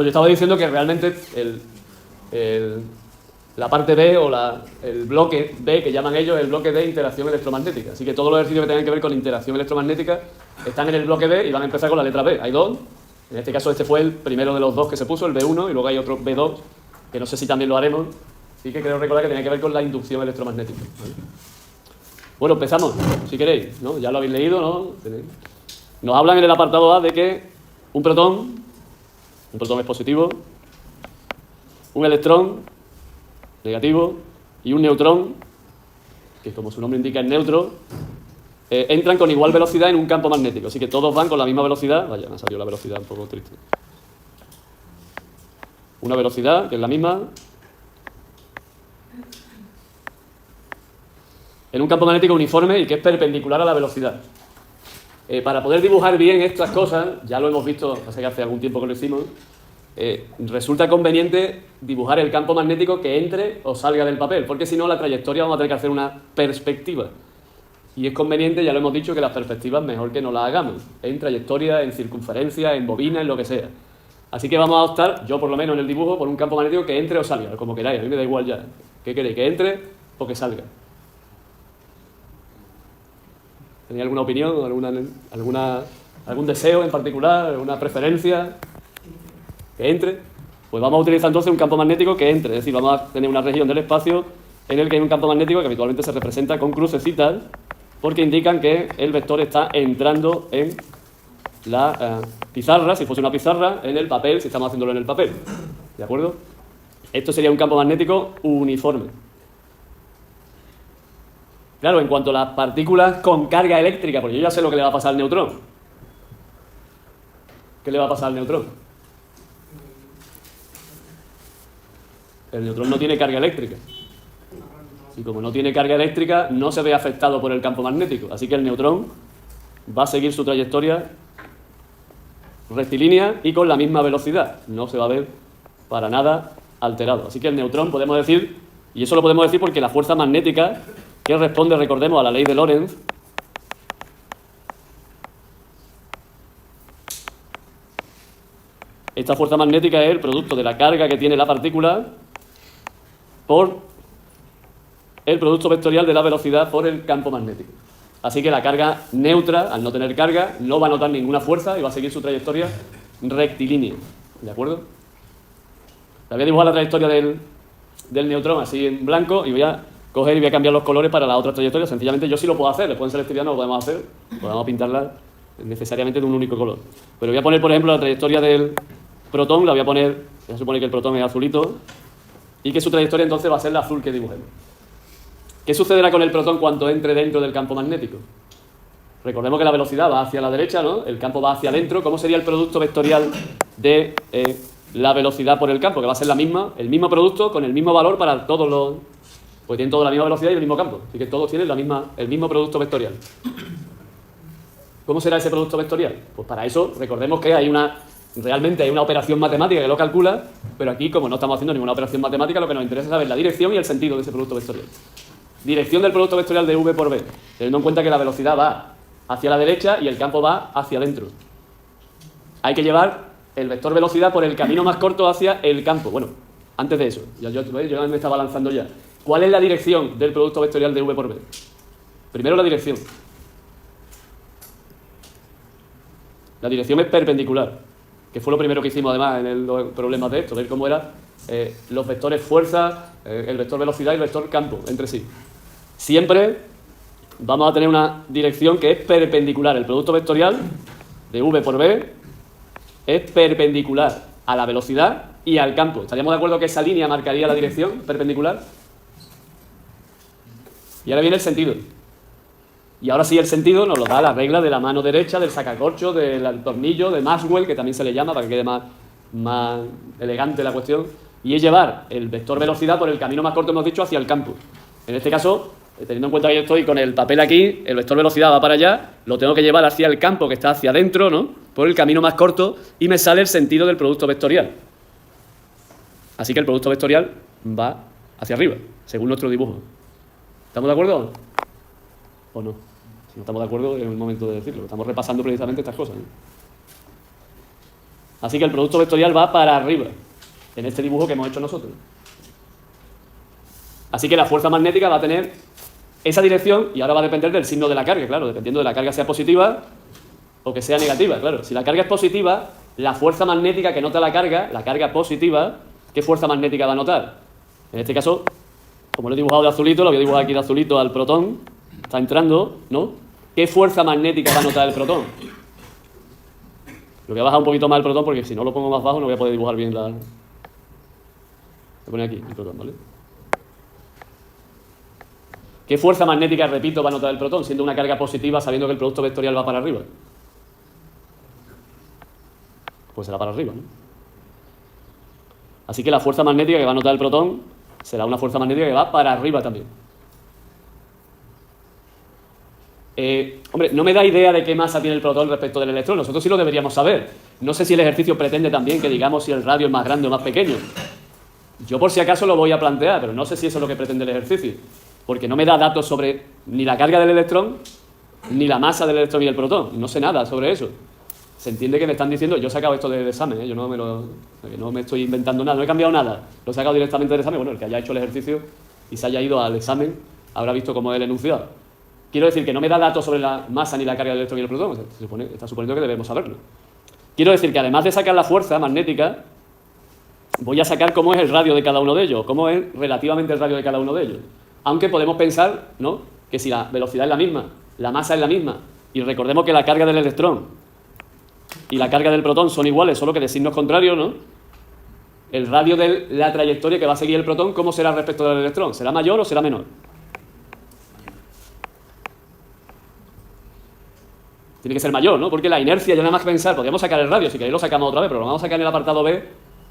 Pues yo estaba diciendo que realmente la parte B o el bloque B, que llaman ellos, el bloque de interacción electromagnética. Así que todos los ejercicios que tengan que ver con interacción electromagnética están en el bloque B y van a empezar con la letra B. Hay dos. En este caso este fue el primero de los dos que se puso, el B1, y luego hay otro B2, que no sé si también lo haremos. Así que creo recordar que tiene que ver con la inducción electromagnética. ¿Vale? Bueno, empezamos, si queréis, ¿no? Ya lo habéis leído, ¿no? Nos hablan en el apartado A de que un protón es positivo, un electrón negativo y un neutrón, que como su nombre indica es neutro, entran con igual velocidad en un campo magnético. Así que todos van con la misma velocidad. Vaya, me ha salido la velocidad un poco triste. Una velocidad que es la misma. En un campo magnético uniforme y que es perpendicular a la velocidad. Para poder dibujar bien estas cosas, ya lo hemos visto, hace algún tiempo que lo hicimos, resulta conveniente dibujar el campo magnético que entre o salga del papel, porque si no la trayectoria vamos a tener que hacer una perspectiva. Y es conveniente, ya lo hemos dicho, que las perspectivas mejor que no las hagamos, en trayectoria, en circunferencia, en bobina, en lo que sea. Así que vamos a optar, yo por lo menos en el dibujo, por un campo magnético que entre o salga, como queráis, a mí me da igual ya. ¿Qué queréis? ¿Que entre o que salga? ¿Tenéis alguna opinión, algún deseo en particular, alguna preferencia? ¿Que entre? Pues vamos a utilizar entonces un campo magnético que entre, es decir, vamos a tener una región del espacio en el que hay un campo magnético que habitualmente se representa con crucecitas porque indican que el vector está entrando en la pizarra, si fuese una pizarra, en el papel, si estamos haciéndolo en el papel. ¿De acuerdo? Esto sería un campo magnético uniforme. Claro, en cuanto a las partículas con carga eléctrica, porque yo ya sé lo que le va a pasar al neutrón. ¿Qué le va a pasar al neutrón? El neutrón no tiene carga eléctrica. Y como no tiene carga eléctrica, no se ve afectado por el campo magnético. Así que el neutrón va a seguir su trayectoria rectilínea y con la misma velocidad. No se va a ver para nada alterado. Así que el neutrón podemos decir, y eso lo podemos decir porque la fuerza magnética que responde, recordemos, a la ley de Lorentz, esta fuerza magnética es el producto de la carga que tiene la partícula por el producto vectorial de la velocidad por el campo magnético. Así que la carga neutra, al no tener carga, no va a notar ninguna fuerza y va a seguir su trayectoria rectilínea. ¿De acuerdo? Le voy a dibujar la trayectoria del neutrón así en blanco y voy a coger y voy a cambiar los colores para la otra trayectoria. Sencillamente yo sí lo puedo hacer, después en selectividad no lo podemos hacer, podemos pintarla necesariamente de un único color. Pero voy a poner, por ejemplo, la trayectoria del protón, la voy a poner, se supone que el protón es azulito, y que su trayectoria entonces va a ser la azul que dibujemos. ¿Qué sucederá con el protón cuando entre dentro del campo magnético? Recordemos que la velocidad va hacia la derecha, ¿no? El campo va hacia adentro. ¿Cómo sería el producto vectorial de la velocidad por el campo? Que va a ser el mismo producto con el mismo valor para todos los... Pues tienen todos la misma velocidad y el mismo campo. Así que todos tienen el mismo producto vectorial. ¿Cómo será ese producto vectorial? Pues para eso, recordemos que realmente hay una operación matemática que lo calcula, pero aquí, como no estamos haciendo ninguna operación matemática, lo que nos interesa es saber la dirección y el sentido de ese producto vectorial. Dirección del producto vectorial de V por B, teniendo en cuenta que la velocidad va hacia la derecha y el campo va hacia adentro. Hay que llevar el vector velocidad por el camino más corto hacia el campo. Bueno, antes de eso, yo me estaba lanzando ya. ¿Cuál es la dirección del producto vectorial de V por B? Primero la dirección. La dirección es perpendicular, que fue lo primero que hicimos además en los problemas de esto, ver cómo eran los vectores fuerza, el vector velocidad y el vector campo entre sí. Siempre vamos a tener una dirección que es perpendicular. El producto vectorial de V por B es perpendicular a la velocidad y al campo. ¿Estaríamos de acuerdo que esa línea marcaría la dirección perpendicular? Y ahora viene el sentido. Y ahora sí el sentido nos lo da la regla de la mano derecha, del sacacorcho, del tornillo, de Maxwell, que también se le llama para que quede más elegante la cuestión. Y es llevar el vector velocidad por el camino más corto, hemos dicho, hacia el campo. En este caso, teniendo en cuenta que yo estoy con el papel aquí, el vector velocidad va para allá, lo tengo que llevar hacia el campo que está hacia adentro, ¿no? Por el camino más corto y me sale el sentido del producto vectorial. Así que el producto vectorial va hacia arriba, según nuestro dibujo. ¿Estamos de acuerdo o no? Si no estamos de acuerdo, es el momento de decirlo. Estamos repasando precisamente estas cosas, ¿no? Así que el producto vectorial va para arriba, en este dibujo que hemos hecho nosotros. Así que la fuerza magnética va a tener esa dirección y ahora va a depender del signo de la carga, claro, dependiendo de la carga sea positiva o que sea negativa, claro. Si la carga es positiva, la fuerza magnética que nota la carga positiva, ¿qué fuerza magnética va a notar? En este caso, como lo he dibujado de azulito, lo voy a dibujar aquí de azulito al protón, está entrando, ¿no? ¿Qué fuerza magnética va a notar el protón? Lo voy a bajar un poquito más el protón porque si no lo pongo más bajo no voy a poder dibujar bien la... Voy a poner aquí el protón, ¿vale? ¿Qué fuerza magnética, repito, va a notar el protón, siendo una carga positiva sabiendo que el producto vectorial va para arriba? Pues será para arriba, ¿no? Así que la fuerza magnética que va a notar el protón será una fuerza magnética que va para arriba también. Hombre, no me da idea de qué masa tiene el protón respecto del electrón. Nosotros sí lo deberíamos saber. No sé si el ejercicio pretende también que digamos si el radio es más grande o más pequeño. Yo por si acaso lo voy a plantear, pero no sé si eso es lo que pretende el ejercicio. Porque no me da datos sobre ni la carga del electrón, ni la masa del electrón y el protón. No sé nada sobre eso. Se entiende que me están diciendo, yo he sacado esto del examen, yo no me estoy inventando nada, no he cambiado nada, lo he sacado directamente del examen. Bueno, el que haya hecho el ejercicio y se haya ido al examen habrá visto cómo es el enunciado. Quiero decir que no me da datos sobre la masa ni la carga del electrón y el protón, está suponiendo que debemos saberlo. Quiero decir que además de sacar la fuerza magnética, voy a sacar cómo es el radio de cada uno de ellos, cómo es relativamente el radio de cada uno de ellos. Aunque podemos pensar, ¿no?, que si la velocidad es la misma, la masa es la misma, y recordemos que la carga del electrón y la carga del protón son iguales, solo que de signos contrarios, ¿no? El radio de la trayectoria que va a seguir el protón, ¿cómo será respecto del electrón? ¿Será mayor o será menor? Tiene que ser mayor, ¿no? Porque la inercia, yo nada más que pensar, podríamos sacar el radio, si queréis lo sacamos otra vez, pero lo vamos a sacar en el apartado B,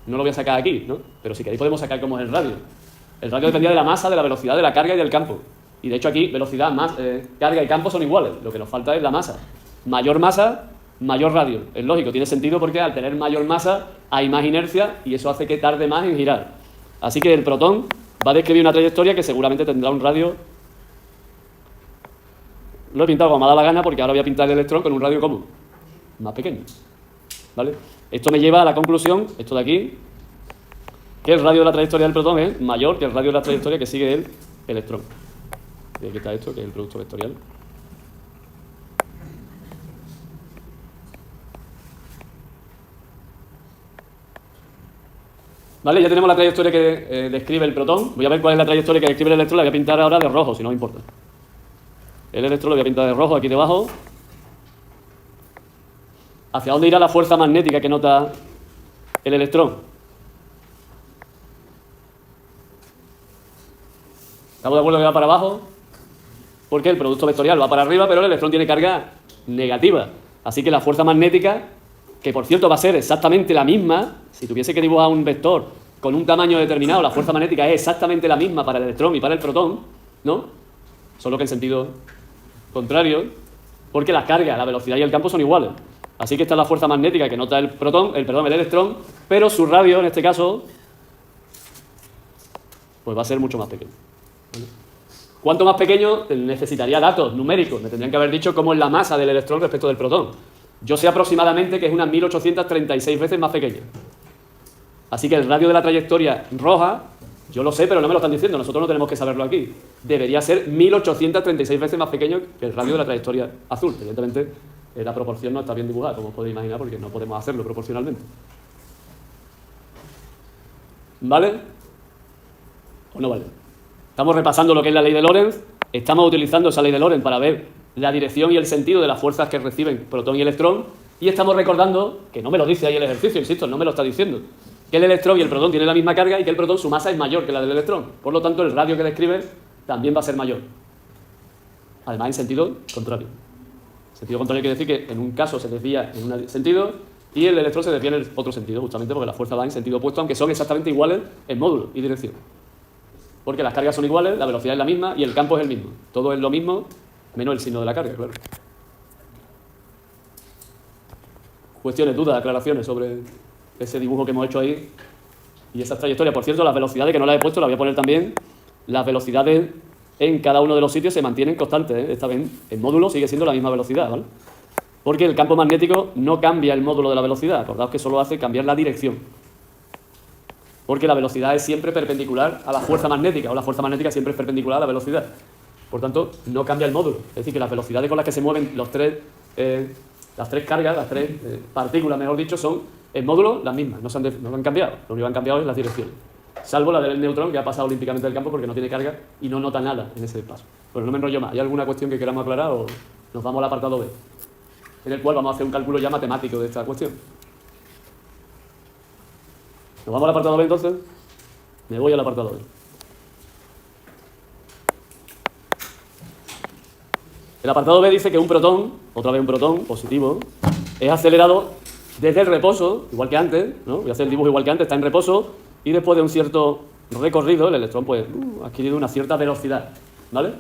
no lo voy a sacar aquí, ¿no? Pero si queréis podemos sacar cómo es el radio. El radio dependía de la masa, de la velocidad, de la carga y del campo. Y de hecho aquí, velocidad, carga y campo son iguales, lo que nos falta es la masa. Mayor masa, mayor radio. Es lógico, tiene sentido porque al tener mayor masa hay más inercia y eso hace que tarde más en girar. Así que el protón va a describir una trayectoria que seguramente tendrá un radio... Lo he pintado como me ha dado la gana porque ahora voy a pintar el electrón con un radio común, más pequeño, ¿vale? Esto me lleva a la conclusión, esto de aquí, que el radio de la trayectoria del protón es mayor que el radio de la trayectoria que sigue el electrón. Y aquí está esto, que es el producto vectorial. ¿Vale? Ya tenemos la trayectoria que describe el protón. Voy a ver cuál es la trayectoria que describe el electrón. La voy a pintar ahora de rojo, si no me importa. El electrón lo voy a pintar de rojo aquí debajo. ¿Hacia dónde irá la fuerza magnética que nota el electrón? ¿Estamos de acuerdo que va para abajo? Porque el producto vectorial va para arriba, pero el electrón tiene carga negativa. Así que la fuerza magnética, que por cierto va a ser exactamente la misma, si tuviese que dibujar un vector con un tamaño determinado, la fuerza magnética es exactamente la misma para el electrón y para el protón, ¿no? Solo que en sentido contrario, porque las cargas, la velocidad y el campo son iguales. Así que esta es la fuerza magnética que nota el electrón, pero su radio, en este caso, pues va a ser mucho más pequeño. ¿Vale? ¿Cuánto más pequeño? Necesitaría datos numéricos. Me tendrían que haber dicho cómo es la masa del electrón respecto del protón. Yo sé aproximadamente que es unas 1836 veces más pequeña. Así que el radio de la trayectoria roja, yo lo sé, pero no me lo están diciendo, nosotros no tenemos que saberlo aquí. Debería ser 1836 veces más pequeño que el radio de la trayectoria azul. Evidentemente, la proporción no está bien dibujada, como os podéis imaginar, porque no podemos hacerlo proporcionalmente. ¿Vale? ¿O no vale? Estamos repasando lo que es la ley de Lorentz, estamos utilizando esa ley de Lorentz para ver la dirección y el sentido de las fuerzas que reciben protón y electrón, y estamos recordando, que no me lo dice ahí el ejercicio, insisto, no me lo está diciendo, que el electrón y el protón tienen la misma carga y que el protón su masa es mayor que la del electrón. Por lo tanto, el radio que describe también va a ser mayor. Además, en sentido contrario. Sentido contrario quiere decir que en un caso se desvía en un sentido y el electrón se desvía en el otro sentido, justamente porque la fuerza va en sentido opuesto, aunque son exactamente iguales en módulo y dirección. Porque las cargas son iguales, la velocidad es la misma y el campo es el mismo. Todo es lo mismo, menos el signo de la carga, claro. Cuestiones, dudas, aclaraciones sobre ese dibujo que hemos hecho ahí y esas trayectorias. Por cierto, las velocidades que no las he puesto, las voy a poner también. Las velocidades en cada uno de los sitios se mantienen constantes, ¿eh? Esta vez en módulo sigue siendo la misma velocidad, ¿vale? Porque el campo magnético no cambia el módulo de la velocidad. Acordaos que solo hace cambiar la dirección. Porque la velocidad es siempre perpendicular a la fuerza magnética, o la fuerza magnética siempre es perpendicular a la velocidad. Por tanto, no cambia el módulo. Es decir, que las velocidades con las que se mueven las tres cargas, las tres partículas, mejor dicho, son en módulo las mismas, no han cambiado. Lo único que han cambiado es las direcciones. Salvo la del neutrón, que ha pasado olímpicamente del campo porque no tiene carga y no nota nada en ese paso. Pero no me enrollo más. ¿Hay alguna cuestión que queramos aclarar o nos vamos al apartado B? En el cual vamos a hacer un cálculo ya matemático de esta cuestión. ¿Nos vamos al apartado B entonces? Me voy al apartado B. El apartado B dice que un protón, otra vez un protón positivo, es acelerado desde el reposo, igual que antes, ¿no? Voy a hacer el dibujo igual que antes, está en reposo, y después de un cierto recorrido, el electrón pues ha adquirido una cierta velocidad, ¿vale?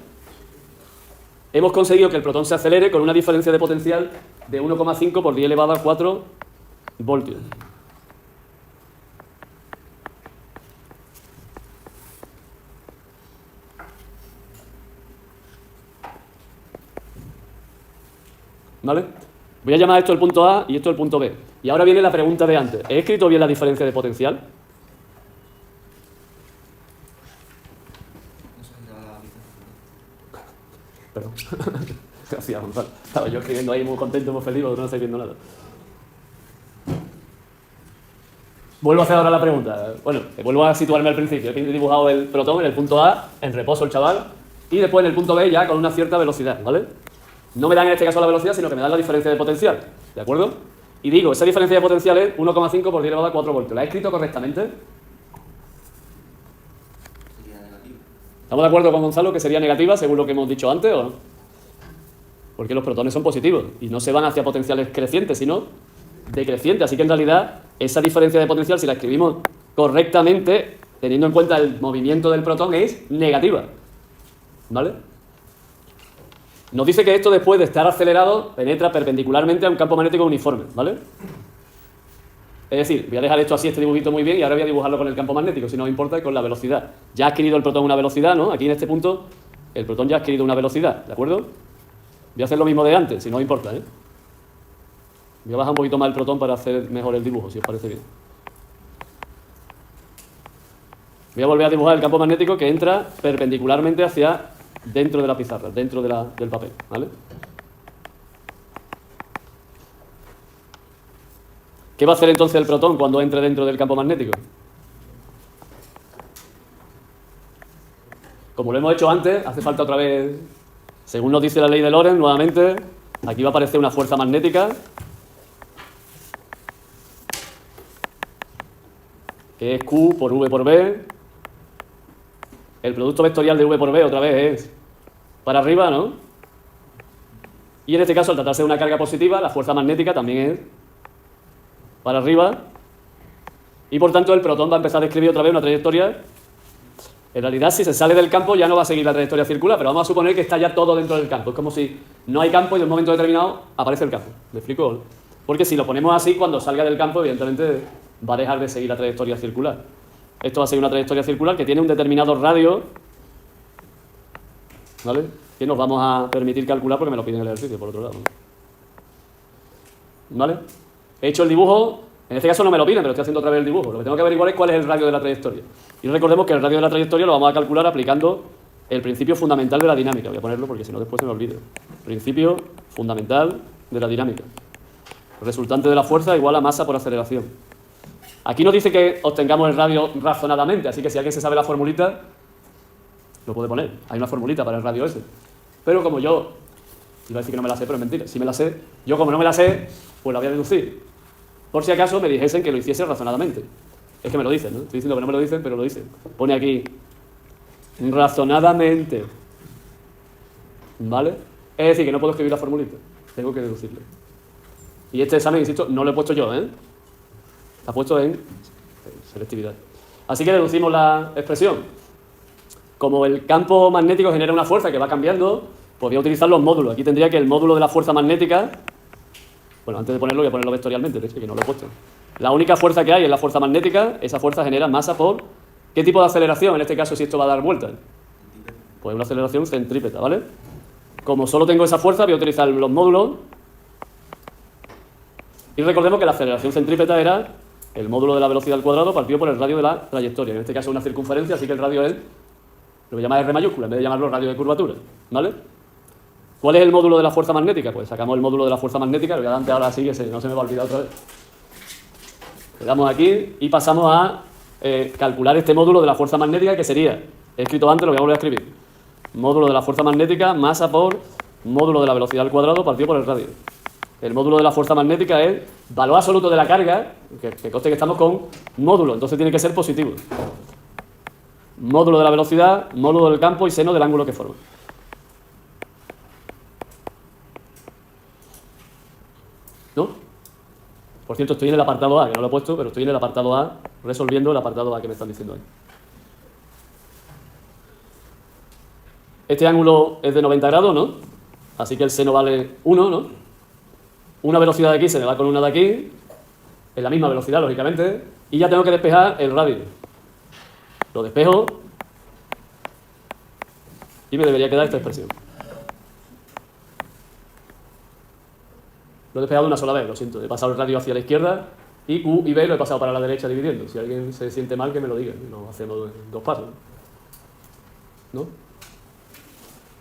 Hemos conseguido que el protón se acelere con una diferencia de potencial de 1,5 por 10 elevado a 4 voltios. ¿Vale? Voy a llamar esto el punto A y esto el punto B. Y ahora viene la pregunta de antes. ¿He escrito bien la diferencia de potencial? Perdón. Gracias, Gonzalo. Estaba yo escribiendo ahí muy contento, muy feliz, porque no estáis viendo nada. Vuelvo a hacer ahora la pregunta. Bueno, vuelvo a situarme al principio. He dibujado el protón en el punto A, en reposo el chaval, y después en el punto B ya con una cierta velocidad, ¿vale? No me dan en este caso la velocidad, sino que me dan la diferencia de potencial, ¿de acuerdo? Y digo, esa diferencia de potencial es 1,5 por 10 elevado a 4 voltios. ¿La he escrito correctamente? Sería negativo. ¿Estamos de acuerdo con Gonzalo que sería negativa, según lo que hemos dicho antes, o no? Porque los protones son positivos y no se van hacia potenciales crecientes, sino decrecientes. Así que en realidad, esa diferencia de potencial, si la escribimos correctamente, teniendo en cuenta el movimiento del protón, es negativa. ¿Vale? Nos dice que esto, después de estar acelerado, penetra perpendicularmente a un campo magnético uniforme, ¿vale? Es decir, voy a dejar esto así, este dibujito muy bien, y ahora voy a dibujarlo con el campo magnético, si no me importa, y con la velocidad. Ya ha adquirido el protón una velocidad, ¿no? Aquí en este punto, el protón ya ha adquirido una velocidad, ¿de acuerdo? Voy a hacer lo mismo de antes, si no me importa, ¿eh? Voy a bajar un poquito más el protón para hacer mejor el dibujo, si os parece bien. Voy a volver a dibujar el campo magnético que entra perpendicularmente hacia dentro de la pizarra, dentro del papel, ¿vale? ¿Qué va a hacer entonces el protón cuando entre dentro del campo magnético? Como lo hemos hecho antes, hace falta otra vez, según nos dice la ley de Lorentz, nuevamente, aquí va a aparecer una fuerza magnética que es Q por V por B. El producto vectorial de V por B otra vez es para arriba, ¿no? Y en este caso, al tratarse de una carga positiva, la fuerza magnética también es para arriba. Y por tanto, el protón va a empezar a describir otra vez una trayectoria. En realidad, si se sale del campo, ya no va a seguir la trayectoria circular, pero vamos a suponer que está ya todo dentro del campo. Es como si no hay campo y en un momento determinado aparece el campo. ¿Me explico? Porque si lo ponemos así, cuando salga del campo, evidentemente va a dejar de seguir la trayectoria circular. Esto va a ser una trayectoria circular que tiene un determinado radio, ¿vale? Que nos vamos a permitir calcular porque me lo piden en el ejercicio, por otro lado, ¿vale? He hecho el dibujo, en este caso no me lo piden, pero estoy haciendo otra vez el dibujo. Lo que tengo que averiguar es cuál es el radio de la trayectoria. Y recordemos que el radio de la trayectoria lo vamos a calcular aplicando el principio fundamental de la dinámica. Voy a ponerlo porque si no después se me olvida. Principio fundamental de la dinámica. Resultante de la fuerza igual a masa por aceleración. Aquí nos dice que obtengamos el radio razonadamente, así que si alguien se sabe la formulita, lo puede poner. Hay una formulita para el radio ese. Pero como yo, iba a decir que no me la sé, pero es mentira. Si me la sé, yo como no me la sé, pues la voy a deducir. Por si acaso me dijesen que lo hiciese razonadamente. Es que me lo dicen, ¿no? Estoy diciendo que no me lo dicen, pero lo dicen. Pone aquí, razonadamente. ¿Vale? Es decir, que no puedo escribir la formulita. Tengo que deducirlo. Y este examen, insisto, no lo he puesto yo, ¿eh? Está puesto en selectividad. Así que deducimos la expresión. Como el campo magnético genera una fuerza que va cambiando, podría utilizar los módulos. Aquí tendría que el módulo de la fuerza magnética... Bueno, antes de ponerlo voy a ponerlo vectorialmente, de hecho, que no lo he puesto. La única fuerza que hay es la fuerza magnética. Esa fuerza genera masa por... ¿Qué tipo de aceleración? En este caso, si esto va a dar vueltas. Pues una aceleración centrípeta, ¿vale? Como solo tengo esa fuerza, voy a utilizar los módulos Y recordemos que la aceleración centrípeta era el módulo de la velocidad al cuadrado partido por el radio de la trayectoria. En este caso una circunferencia, así que el radio es lo que llama R mayúscula, en vez de llamarlo radio de curvatura, ¿vale? ¿Cuál es el módulo de la fuerza magnética? Pues sacamos el módulo de la fuerza magnética, lo voy a dar ahora así, que no se me va a olvidar otra vez. Le damos aquí y pasamos a calcular este módulo de la fuerza magnética, que sería, he escrito antes, lo voy a volver a escribir. Módulo de la fuerza magnética, masa por módulo de la velocidad al cuadrado partido por el radio. El módulo de la fuerza magnética es valor absoluto de la carga, que conste que estamos con módulo, entonces tiene que ser positivo. Módulo de la velocidad, módulo del campo y seno del ángulo que forma. ¿No? Por cierto, estoy en el apartado A, que no lo he puesto, pero estoy en el apartado A, resolviendo el apartado A que me están diciendo ahí. Este ángulo es de 90 grados, ¿no? Así que el seno vale 1, ¿no? Una velocidad de aquí se me va con una de aquí, en la misma velocidad, lógicamente, y ya tengo que despejar el radio. Lo despejo y me debería quedar esta expresión. Lo he despejado una sola vez, lo siento. He pasado el radio hacia la izquierda y Q y B lo he pasado para la derecha dividiendo. Si alguien se siente mal, que me lo diga. Lo hacemos en 2 pasos. ¿No?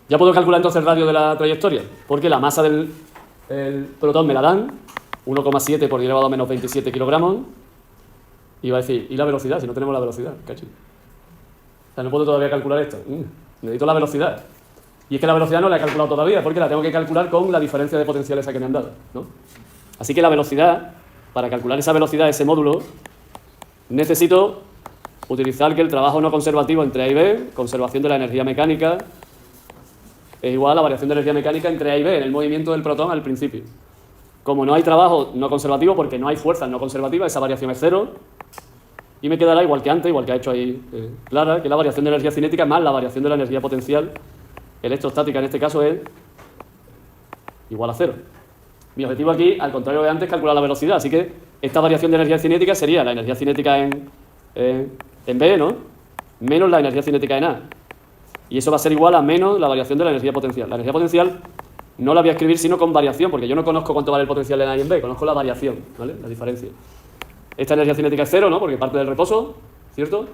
Ya puedo calcular entonces el radio de la trayectoria, porque la masa del protón me la dan, 1,7 por 10 elevado a menos 27 kilogramos. Y va a decir, ¿y la velocidad? Si no tenemos la velocidad, cachín. O sea, no puedo todavía calcular esto. Necesito la velocidad. Y es que la velocidad no la he calculado todavía, porque la tengo que calcular con la diferencia de potencial esa que me han dado, ¿no? Así que la velocidad, para calcular esa velocidad, ese módulo, necesito utilizar que el trabajo no conservativo entre A y B, conservación de la energía mecánica, es igual a la variación de energía mecánica entre A y B, en el movimiento del protón al principio. Como no hay trabajo no conservativo, porque no hay fuerzas no conservativas, esa variación es 0, y me quedará igual que antes, igual que ha hecho ahí Clara, que la variación de energía cinética más la variación de la energía potencial electrostática, en este caso, es igual a 0. Mi objetivo aquí, al contrario de antes, es calcular la velocidad, así que esta variación de energía cinética sería la energía cinética en B, ¿no? Menos la energía cinética en A. Y eso va a ser igual a menos la variación de la energía potencial. La energía potencial no la voy a escribir sino con variación, porque yo no conozco cuánto vale el potencial en A y en B, conozco la variación, ¿vale? La diferencia. Esta energía cinética es 0, ¿no? Porque parte del reposo, ¿cierto?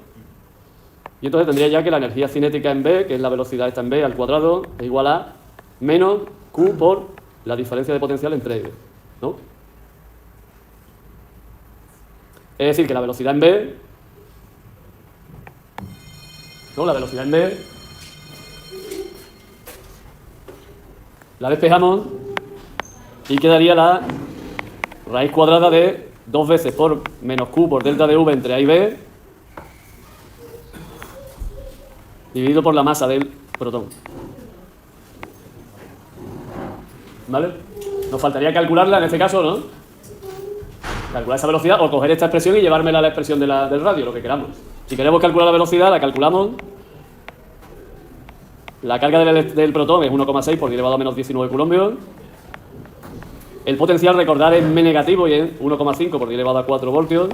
Y entonces tendría ya que la energía cinética en B, que es la velocidad esta en B al cuadrado, es igual a menos Q por la diferencia de potencial entre A y B, ¿no? Es decir, que la velocidad en B, ¿no? La velocidad en B la despejamos y quedaría la raíz cuadrada de 2 veces por menos Q por delta de V entre A y B dividido por la masa del protón. ¿Vale? Nos faltaría calcularla en este caso, ¿no? Calcular esa velocidad o coger esta expresión y llevármela a la expresión del radio, lo que queramos. Si queremos calcular la velocidad, la calculamos. La carga del protón es 1,6 por 10 elevado a menos 19 coulombios. El potencial, recordar, es M negativo y es 1,5 por 10 elevado a 4 voltios.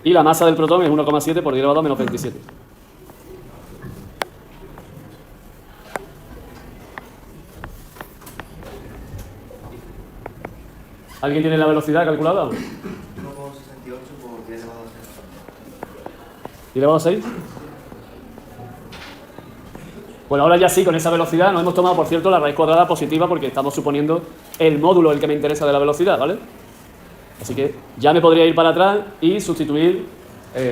Y la masa del protón es 1,7 por 10 elevado a menos 27. ¿Alguien tiene la velocidad calculada? 1,68 por 10 elevado a 6. ¿10 elevado a 6? Bueno, ahora ya sí, con esa velocidad nos hemos tomado, por cierto, la raíz cuadrada positiva porque estamos suponiendo el módulo el que me interesa de la velocidad, ¿vale? Así que ya me podría ir para atrás y sustituir,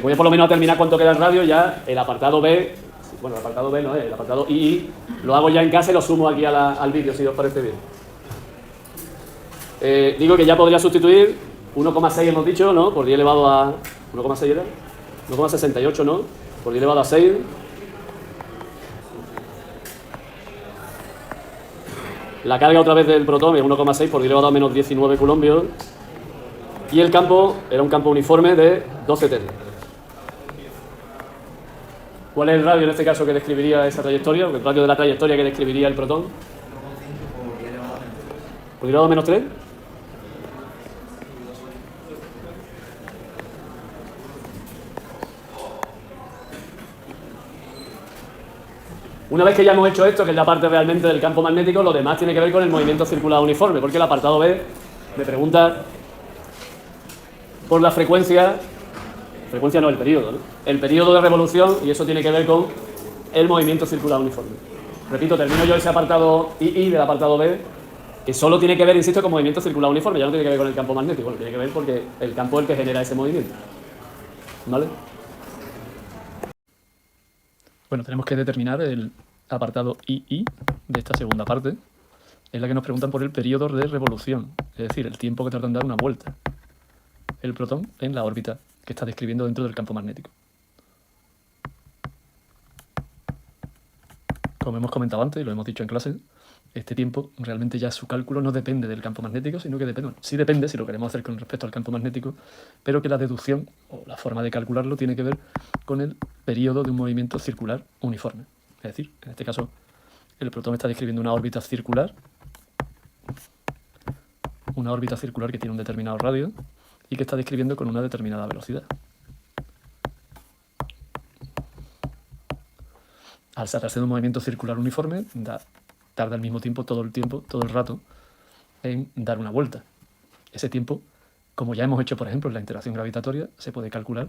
voy a por lo menos a terminar cuánto queda el radio, ya el apartado B, bueno, el apartado B no es, el apartado II, lo hago ya en casa y lo sumo aquí al vídeo, si os parece bien. Digo que ya podría sustituir 1,6 hemos dicho, ¿no? Por 10 elevado a... ¿1,6 era? 1,68, ¿no? Por 10 elevado a 6. La carga otra vez del protón es 1,6 por 10 elevado a menos 19 coulombios. Y el campo era un campo uniforme de 12 T. ¿Cuál es el radio en este caso que describiría esa trayectoria? El radio de la trayectoria que describiría el protón. 1,5 por 10 elevado a menos 3. ¿Por 10 elevado a menos 3? Una vez que ya hemos hecho esto, que es la parte realmente del campo magnético, lo demás tiene que ver con el movimiento circular uniforme, porque el apartado B me pregunta por la frecuencia no, el periodo, ¿no? El periodo de revolución, y eso tiene que ver con el movimiento circular uniforme. Repito, termino yo ese apartado II del apartado B, que solo tiene que ver, insisto, con movimiento circular uniforme, ya no tiene que ver con el campo magnético, bueno, tiene que ver porque el campo es el que genera ese movimiento. ¿Vale? Bueno, tenemos que determinar el apartado II de esta segunda parte, en la que nos preguntan por el periodo de revolución, es decir, el tiempo que tarda en dar una vuelta el protón en la órbita que está describiendo dentro del campo magnético. Como hemos comentado antes y lo hemos dicho en clase, este tiempo realmente ya su cálculo no depende del campo magnético, sino que depende, bueno, sí depende si lo queremos hacer con respecto al campo magnético, pero que la deducción o la forma de calcularlo tiene que ver con el periodo de un movimiento circular uniforme. Es decir, en este caso, el protón está describiendo una órbita circular que tiene un determinado radio y que está describiendo con una determinada velocidad. Al tratarse de un movimiento circular uniforme, tarda el mismo tiempo, todo el rato, en dar una vuelta. Ese tiempo, como ya hemos hecho, por ejemplo, en la interacción gravitatoria, se puede calcular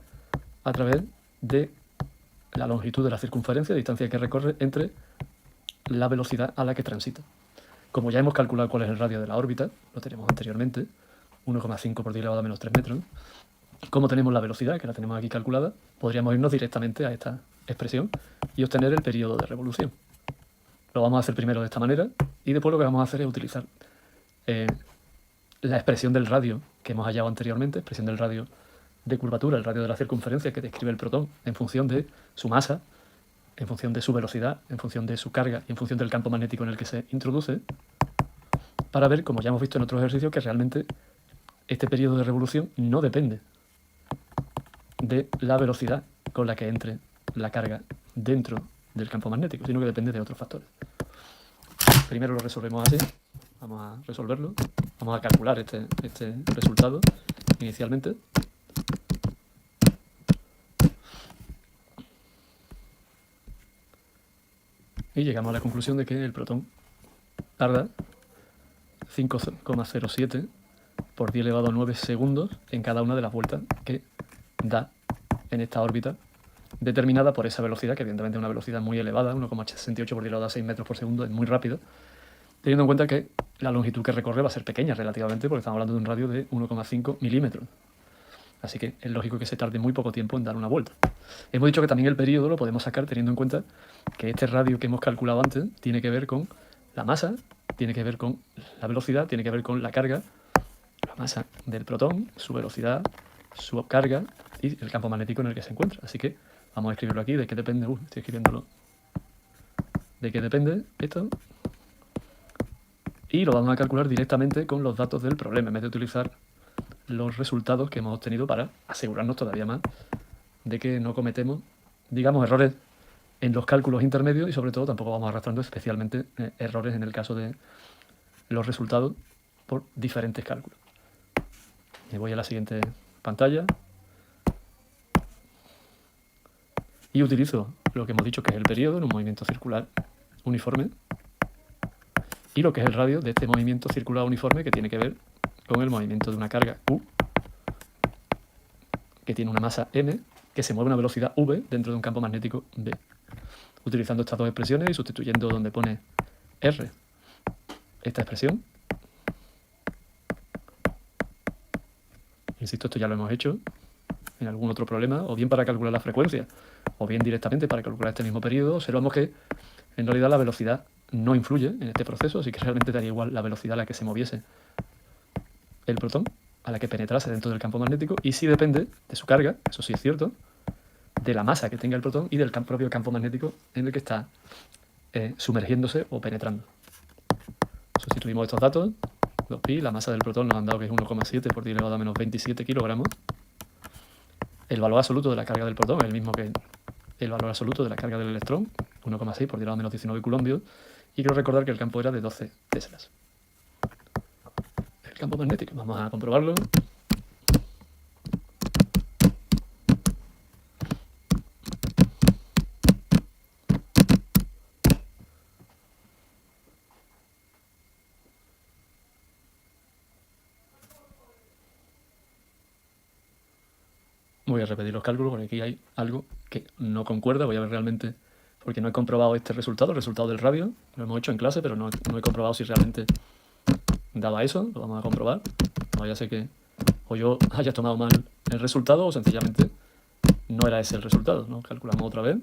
a través de la longitud de la circunferencia, distancia que recorre entre la velocidad a la que transita. Como ya hemos calculado cuál es el radio de la órbita, lo tenemos anteriormente, 1,5 por 10 elevado a menos 3 metros, como tenemos la velocidad, que la tenemos aquí calculada, podríamos irnos directamente a esta expresión y obtener el periodo de revolución. Lo vamos a hacer primero de esta manera y después lo que vamos a hacer es utilizar la expresión del radio que hemos hallado anteriormente, expresión del radio de curvatura, el radio de la circunferencia que describe el protón en función de su masa, en función de su velocidad, en función de su carga y en función del campo magnético en el que se introduce, para ver, como ya hemos visto en otros ejercicios, que realmente este periodo de revolución no depende de la velocidad con la que entre la carga dentro del campo magnético, sino que depende de otros factores. Primero lo resolvemos así, vamos a resolverlo, vamos a calcular este resultado inicialmente. Y llegamos a la conclusión de que el protón tarda 5,07 por 10 elevado a 9 segundos en cada una de las vueltas que da en esta órbita, determinada por esa velocidad, que evidentemente es una velocidad muy elevada, 1,68 por 10 elevado a 6 metros por segundo, es muy rápido, teniendo en cuenta que la longitud que recorre va a ser pequeña relativamente, porque estamos hablando de un radio de 1,5 milímetros. Así que es lógico que se tarde muy poco tiempo en dar una vuelta. Hemos dicho que también el periodo lo podemos sacar teniendo en cuenta que este radio que hemos calculado antes tiene que ver con la masa, tiene que ver con la velocidad, tiene que ver con la carga, la masa del protón, su velocidad, su carga y el campo magnético en el que se encuentra. Así que vamos a escribirlo aquí, de qué depende, estoy escribiéndolo, de qué depende esto, y lo vamos a calcular directamente con los datos del problema, en vez de utilizar los resultados que hemos obtenido para asegurarnos todavía más de que no cometemos, digamos, errores en los cálculos intermedios y sobre todo tampoco vamos arrastrando especialmente errores en el caso de los resultados por diferentes cálculos. Me voy a la siguiente pantalla y utilizo lo que hemos dicho que es el periodo en un movimiento circular uniforme y lo que es el radio de este movimiento circular uniforme que tiene que ver con el movimiento de una carga U que tiene una masa m que se mueve a una velocidad v dentro de un campo magnético b. Utilizando estas dos expresiones y sustituyendo donde pone r esta expresión. Insisto, esto ya lo hemos hecho en algún otro problema, o bien para calcular la frecuencia, o bien directamente para calcular este mismo periodo. Observamos que en realidad la velocidad no influye en este proceso, así que realmente daría igual la velocidad a la que se moviese el protón, a la que penetrase dentro del campo magnético, y sí depende de su carga, eso sí es cierto, de la masa que tenga el protón y del propio campo magnético en el que está sumergiéndose o penetrando. Sustituimos estos datos, 2pi, la masa del protón nos han dado que es 1,7 por 10 elevado a menos 27 kilogramos. El valor absoluto de la carga del protón es el mismo que el valor absoluto de la carga del electrón, 1,6 por 10 elevado a menos 19 coulombios, y quiero recordar que el campo era de 12 teslas. El campo magnético, vamos a comprobarlo. Voy a repetir los cálculos porque aquí hay algo que no concuerda. Voy a ver realmente, porque no he comprobado este resultado, el resultado del radio. Lo hemos hecho en clase, pero no he comprobado si realmente daba eso. Lo vamos a comprobar. No vaya a ser que o yo haya tomado mal el resultado o sencillamente no era ese el resultado, ¿no? Calculamos otra vez.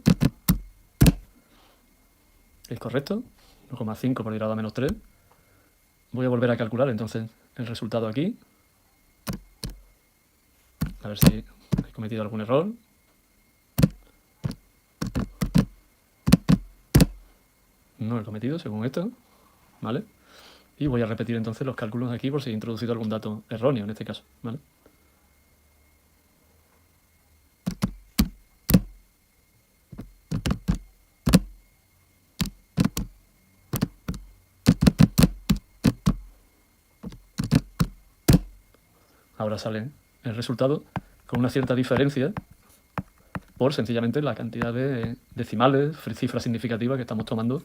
Es correcto. 1,5 por 10 a la menos 3. Voy a volver a calcular entonces el resultado aquí. A ver si he cometido algún error. No he cometido, según esto. ¿Vale? Y voy a repetir entonces los cálculos aquí por si he introducido algún dato erróneo en este caso. ¿Vale? Ahora sale el resultado con una cierta diferencia por sencillamente la cantidad de decimales, cifras significativas que estamos tomando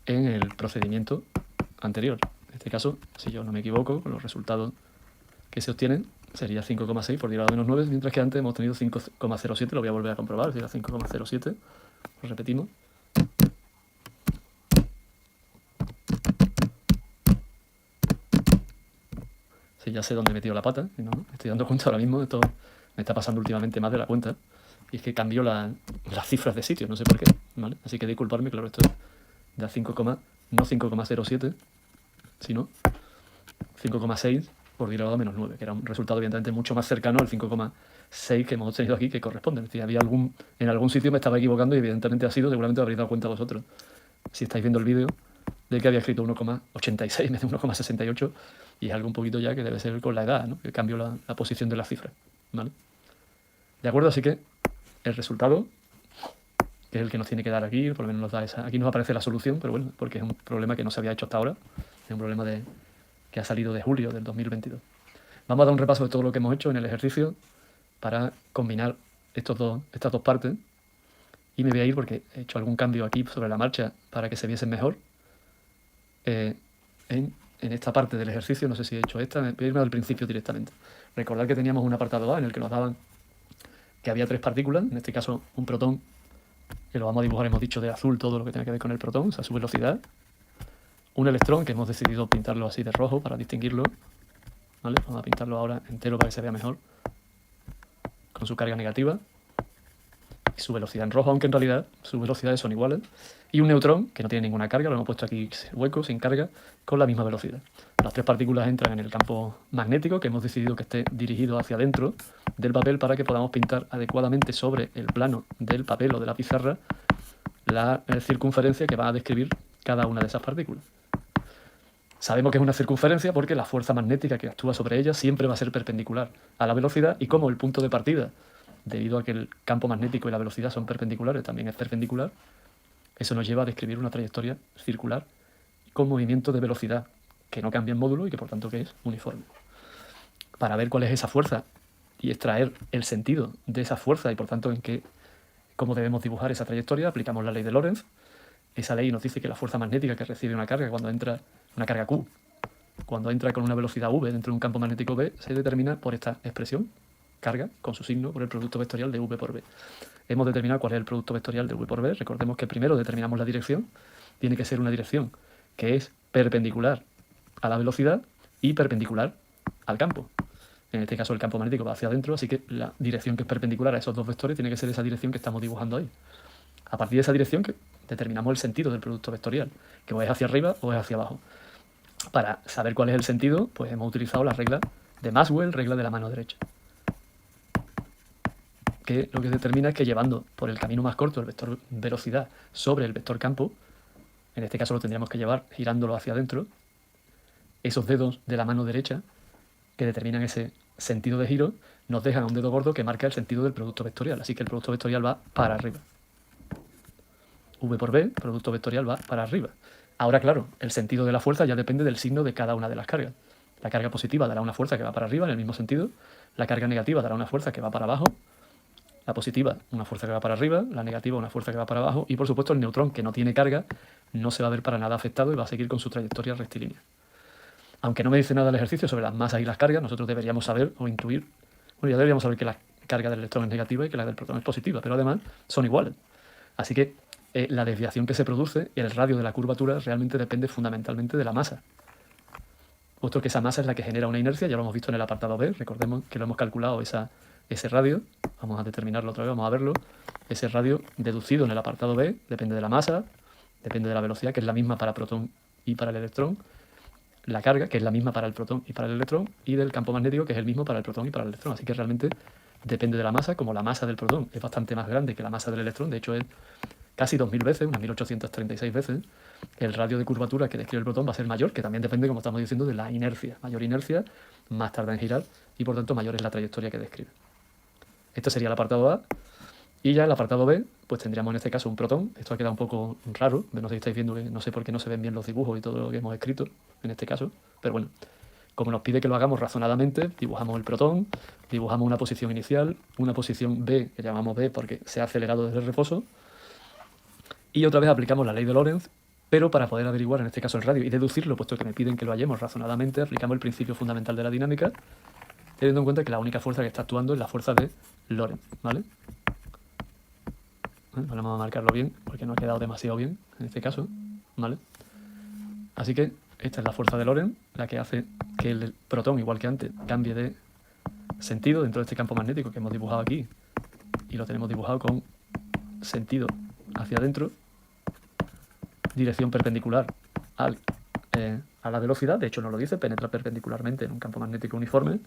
en el procedimiento anterior. En este caso, si yo no me equivoco, con los resultados que se obtienen sería 5,6 por 10 a la menos 9, mientras que antes hemos tenido 5,07, lo voy a volver a comprobar, si era 5,07, lo repetimos. Sí, ya sé dónde he metido la pata, y no, me estoy dando cuenta ahora mismo, esto me está pasando últimamente más de la cuenta, y es que cambio las cifras de sitio, no sé por qué, ¿vale? Así que disculparme, claro, esto es de 5, no 5,07, sino 5,6 por 10 a la menos 9, que era un resultado evidentemente mucho más cercano al 5,6 que hemos obtenido aquí, que corresponde. Es decir, en algún sitio me estaba equivocando y evidentemente ha sido, seguramente os habréis dado cuenta vosotros, si estáis viendo el vídeo, de que había escrito 1,86 en vez de 1,68, y es algo un poquito ya que debe ser con la edad, ¿no? Que cambio la posición de las cifras, ¿vale? ¿De acuerdo? Así que el resultado, que es el que nos tiene que dar aquí, por lo menos nos da esa. Aquí nos aparece la solución, pero bueno, porque es un problema que no se había hecho hasta ahora, es un problema que ha salido de julio del 2022. Vamos a dar un repaso de todo lo que hemos hecho en el ejercicio para combinar estas dos partes, y me voy a ir porque he hecho algún cambio aquí sobre la marcha para que se viesen mejor. En esta parte del ejercicio, no sé si he hecho esta, voy a irme al principio directamente. Recordad que teníamos un apartado A en el que nos daban que había 3 partículas, en este caso un protón, que lo vamos a dibujar, hemos dicho, de azul todo lo que tiene que ver con el protón, o sea, su velocidad. Un electrón, que hemos decidido pintarlo así de rojo para distinguirlo, ¿vale? Vamos a pintarlo ahora entero para que se vea mejor, con su carga negativa y su velocidad en rojo, aunque en realidad sus velocidades son iguales. Y un neutrón, que no tiene ninguna carga, lo hemos puesto aquí hueco, sin carga, con la misma velocidad. Las 3 partículas entran en el campo magnético, que hemos decidido que esté dirigido hacia adentro del papel para que podamos pintar adecuadamente sobre el plano del papel o de la pizarra la circunferencia que va a describir cada una de esas partículas. Sabemos que es una circunferencia porque la fuerza magnética que actúa sobre ella siempre va a ser perpendicular a la velocidad, y como el punto de partida, debido a que el campo magnético y la velocidad son perpendiculares, también es perpendicular, eso nos lleva a describir una trayectoria circular con movimiento de velocidad que no cambia en módulo y que por tanto que es uniforme. Para ver cuál es esa fuerza y extraer el sentido de esa fuerza y por tanto cómo debemos dibujar esa trayectoria, aplicamos la ley de Lorentz. Esa ley nos dice que la fuerza magnética que recibe una carga cuando entra, una carga Q, cuando entra con una velocidad v dentro de un campo magnético B, se determina por esta expresión, carga, con su signo, por el producto vectorial de v por b. Hemos determinado cuál es el producto vectorial de v por b. Recordemos que primero determinamos la dirección. Tiene que ser una dirección que es perpendicular a la velocidad y perpendicular al campo. En este caso el campo magnético va hacia adentro, así que la dirección que es perpendicular a esos dos vectores tiene que ser esa dirección que estamos dibujando ahí. A partir de esa dirección que determinamos el sentido del producto vectorial, que o es hacia arriba o es hacia abajo. Para saber cuál es el sentido, pues hemos utilizado la regla de Maxwell, regla de la mano derecha, que lo que determina es que llevando por el camino más corto el vector velocidad sobre el vector campo, en este caso lo tendríamos que llevar girándolo hacia adentro, esos dedos de la mano derecha que determinan ese sentido de giro nos dejan a un dedo gordo que marca el sentido del producto vectorial, así que el producto vectorial va para arriba. V por B, producto vectorial va para arriba. Ahora, claro, el sentido de la fuerza ya depende del signo de cada una de las cargas. La carga positiva dará una fuerza que va para arriba en el mismo sentido, la carga negativa dará una fuerza que va para abajo, la positiva una fuerza que va para arriba, la negativa una fuerza que va para abajo, y por supuesto el neutrón, que no tiene carga, no se va a ver para nada afectado y va a seguir con su trayectoria rectilínea. Aunque no me dice nada el ejercicio sobre las masas y las cargas, nosotros deberíamos saber o intuir, bueno, ya deberíamos saber que carga del electrón es negativa y que la del protón es positiva, pero además son iguales. Así que la desviación que se produce, el radio de la curvatura, realmente depende fundamentalmente de la masa. Puesto que esa masa es la que genera una inercia, ya lo hemos visto en el apartado B, recordemos que lo hemos calculado ese radio, vamos a determinarlo otra vez, vamos a verlo, ese radio deducido en el apartado B depende de la masa, depende de la velocidad, que es la misma para protón y para el electrón, la carga, que es la misma para el protón y para el electrón, y del campo magnético, que es el mismo para el protón y para el electrón. Así que realmente depende de la masa, como la masa del protón es bastante más grande que la masa del electrón, de hecho es casi 2000 veces, unas 1836 veces, el radio de curvatura que describe el protón va a ser mayor, que también depende, como estamos diciendo, de la inercia. Mayor inercia, más tarda en girar, y por tanto mayor es la trayectoria que describe. Este sería el apartado A. Y ya el apartado B, pues tendríamos en este caso un protón. Esto ha quedado un poco raro, no sé si estáis viendo, no sé por qué no se ven bien los dibujos y todo lo que hemos escrito en este caso, pero bueno, como nos pide que lo hagamos razonadamente, dibujamos el protón, dibujamos una posición inicial, una posición B, que llamamos B porque se ha acelerado desde el reposo, y otra vez aplicamos la ley de Lorentz, pero para poder averiguar en este caso el radio y deducirlo, puesto que me piden que lo hallemos razonadamente, aplicamos el principio fundamental de la dinámica, teniendo en cuenta que la única fuerza que está actuando es la fuerza de Lorentz, ¿vale? Vamos a marcarlo bien, porque no ha quedado demasiado bien en este caso, ¿vale? Así que esta es la fuerza de Lorentz, la que hace que el protón, igual que antes, cambie de sentido dentro de este campo magnético que hemos dibujado aquí, y lo tenemos dibujado con sentido hacia adentro, dirección perpendicular a la velocidad, de hecho no lo dice, penetra perpendicularmente en un campo magnético uniforme,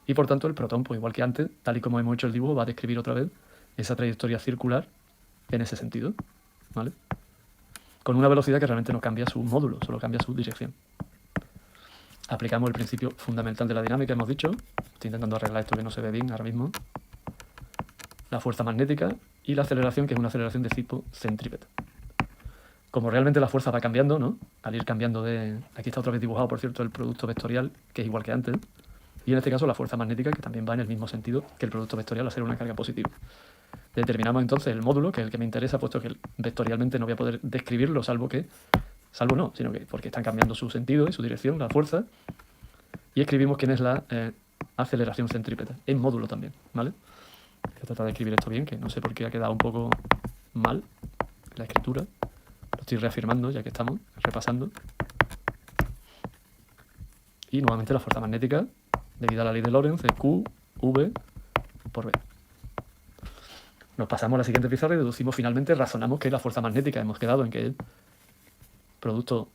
y por tanto el protón, pues igual que antes, tal y como hemos hecho el dibujo, va a describir otra vez esa trayectoria circular en ese sentido, ¿vale? Con una velocidad que realmente no cambia su módulo, solo cambia su dirección. Aplicamos el principio fundamental de la dinámica, hemos dicho. Estoy intentando arreglar esto que no se ve bien ahora mismo. La fuerza magnética y la aceleración, que es una aceleración de tipo centrípeta. Como realmente la fuerza va cambiando, ¿no? Al ir cambiando de... Aquí está otra vez dibujado, por cierto, el producto vectorial, que es igual que antes. Y en este caso la fuerza magnética, que también va en el mismo sentido que el producto vectorial al ser una carga positiva. Determinamos entonces el módulo, que es el que me interesa, puesto que vectorialmente no voy a poder describirlo, salvo no, sino que porque están cambiando su sentido y su dirección, la fuerza, y escribimos quién es la aceleración centrípeta, en módulo también, ¿vale? Voy a tratar de escribir esto bien, que no sé por qué ha quedado un poco mal la escritura. Lo estoy reafirmando, ya que estamos repasando. Y nuevamente la fuerza magnética, debido a la ley de Lorentz, es Q, V por B. Nos pasamos a la siguiente pizarra y deducimos finalmente, razonamos que la fuerza magnética, hemos quedado en que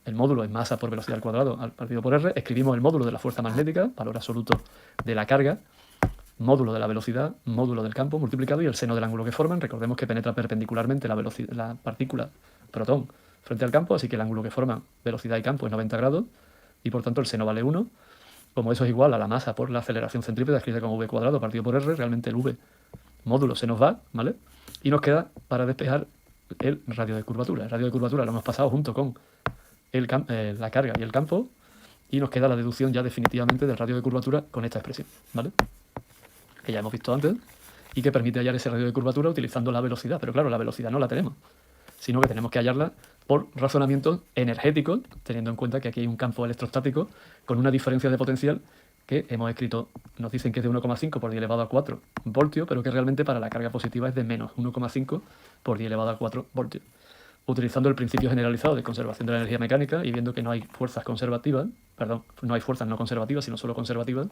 el módulo es masa por velocidad al cuadrado partido por R, escribimos el módulo de la fuerza magnética, valor absoluto de la carga, módulo de la velocidad, módulo del campo multiplicado y el seno del ángulo que forman. Recordemos que penetra perpendicularmente la partícula protón frente al campo, así que el ángulo que forman velocidad y campo es 90 grados y por tanto el seno vale 1. Como eso es igual a la masa por la aceleración centrípeta escrita como V cuadrado partido por R, realmente el V módulo se nos va, ¿vale? Y nos queda para despejar el radio de curvatura. El radio de curvatura lo hemos pasado junto con la carga y el campo, y nos queda la deducción ya definitivamente del radio de curvatura con esta expresión, ¿vale? Que ya hemos visto antes, y que permite hallar ese radio de curvatura utilizando la velocidad. Pero claro, la velocidad no la tenemos, sino que tenemos que hallarla por razonamientos energéticos, teniendo en cuenta que aquí hay un campo electrostático con una diferencia de potencial que hemos escrito, nos dicen que es de 1,5 por 10 elevado a 4 voltios, pero que realmente para la carga positiva es de menos 1,5 por 10 elevado a 4 voltios. Utilizando el principio generalizado de conservación de la energía mecánica y viendo que no hay fuerzas conservativas, no hay fuerzas no conservativas, sino solo conservativas,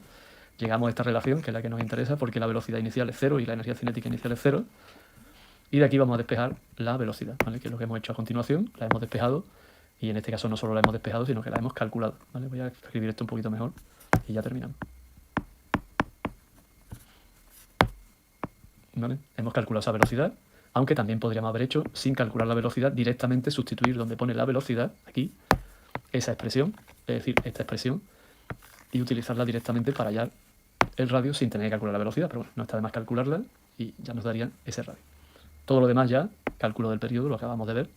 llegamos a esta relación, que es la que nos interesa, porque la velocidad inicial es 0 y la energía cinética inicial es 0. Y de aquí vamos a despejar la velocidad, ¿vale? Que es lo que hemos hecho a continuación, la hemos despejado, y en este caso no solo la hemos despejado, sino que la hemos calculado, ¿vale? Voy a escribir esto un poquito mejor y ya terminamos. ¿Vale? Hemos calculado esa velocidad, aunque también podríamos haber hecho, sin calcular la velocidad, directamente sustituir donde pone la velocidad, aquí, esa expresión, es decir, esta expresión, y utilizarla directamente para hallar el radio sin tener que calcular la velocidad, pero bueno, no está de más calcularla y ya nos daría ese radio. Todo lo demás ya, cálculo del periodo, lo acabamos de ver,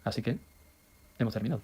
así que hemos terminado.